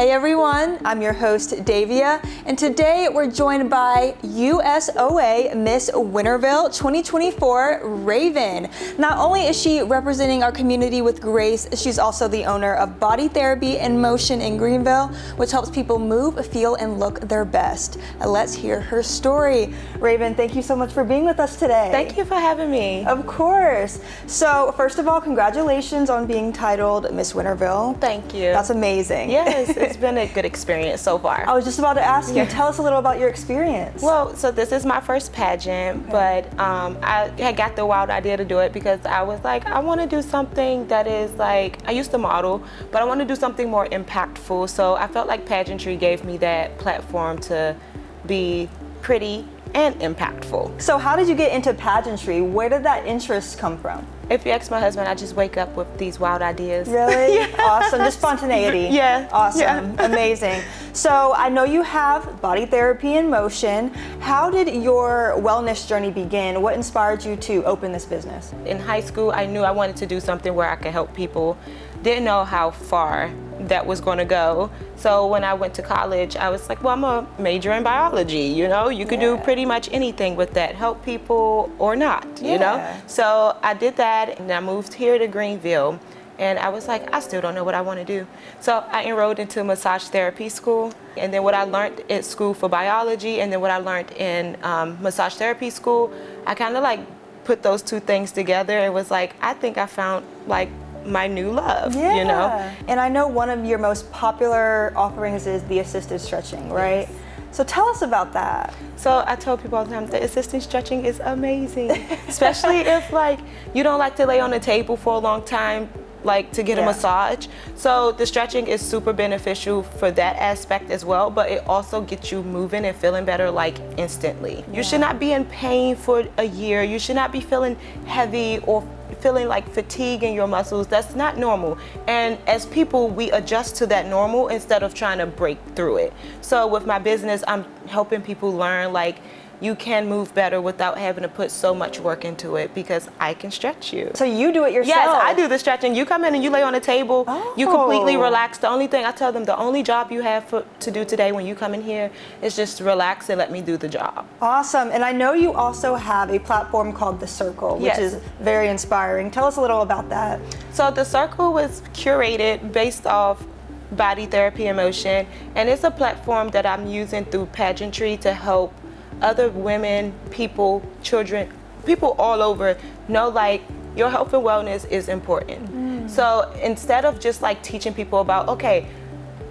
Hey everyone, I'm your host Davia, and today we're joined by USOA Miss Winterville 2024 Raven. Not only is she representing our community with grace, she's also the owner of Body Therapy in Motion in Greenville, which helps people move, feel, and look their best. Let's hear her story. Raven, thank you so much for being with us today. Thank you for having me. Of course. So first of all, congratulations on being titled Miss Winterville. Thank you. That's amazing. Yes, it's been a good experience so far. I was just about to ask you, tell us a little about your experience. Well, so this is my first pageant, but I had got the wild idea to do it because I was like, I want to do something that is like, I used to model, but I want to do something more impactful. So I felt like pageantry gave me that platform to be pretty and impactful. So how did you get into pageantry? Where did that interest come from? If you ask my husband, I just wake up with these wild ideas. Really? Yeah. Awesome. Just spontaneity. Yeah. Awesome. Yeah. Amazing. So I know you have Body Therapy in Motion. How did your wellness journey begin? What inspired you to open this business? In high school, I knew I wanted to do something where I could help people. Didn't know how far that was going to go. So when I went to college, I was like, well, I'm a major in biology, you know? You could do pretty much anything with that, help people or not, you know? So I did that, and I moved here to Greenville, and I was like, I still don't know what I want to do. So I enrolled into massage therapy school, and then what I learned at school for biology, and then what I learned in massage therapy school, I kind of like put those two things together. It was like, I think I found like my new love, you know? And I know one of your most popular offerings is the assisted stretching, right? Yes. So tell us about that. So I tell people all the time, the assisted stretching is amazing, especially if like you don't like to lay on the table for a long time, like to get a massage. So the stretching is super beneficial for that aspect as well, but it also gets you moving and feeling better like instantly. You should not be in pain for a year. You should not be feeling heavy or feeling like fatigue in your muscles. That's not normal. And as people, we adjust to that normal instead of trying to break through it. So with my business, I'm helping people learn like you can move better without having to put so much work into it because I can stretch you. So you do it yourself? Yes, I do the stretching. You come in and you lay on the table, you completely relax. The only thing I tell them, the only job you have to do today when you come in here is just relax and let me do the job. Awesome. And I know you also have a platform called The Circle, which is very inspiring. Tell us a little about that. So The Circle was curated based off Body Therapy in Motion, and it's a platform that I'm using through pageantry to help other women, people, children, people all over know like your health and wellness is important. So instead of just like teaching people about, okay,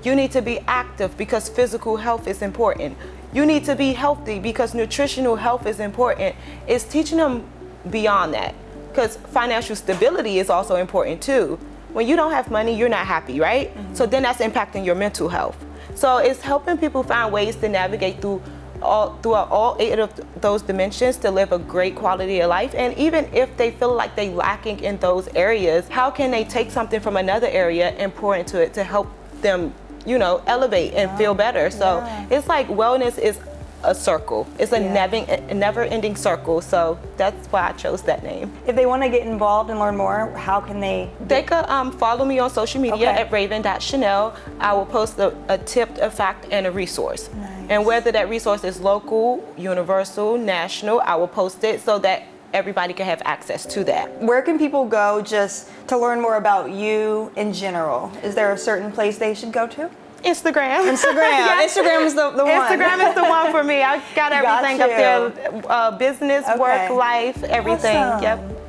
you need to be active because physical health is important. You need to be healthy because nutritional health is important. It's teaching them beyond that because financial stability is also important too. When you don't have money, you're not happy, right? So then that's impacting your mental health. So it's helping people find ways to navigate throughout all 8 of those dimensions to live a great quality of life. And even if they feel like they're lacking in those areas, how can they take something from another area and pour into it to help them, you know, elevate and feel better? So it's like wellness is a circle. It's a never-ending circle. So that's why I chose that name. If they want to get involved and learn more, how can they? They could follow me on social media at raven.chanel. I will post a tip, a fact, and a resource. And whether that resource is local, universal, national, I will post it so that everybody can have access to that. Where can people go just to learn more about you in general? Is there a certain place they should go to? Instagram. Instagram is the one. Instagram is the one for me. I got everything up there. Business, work, life, everything. Awesome. Yep.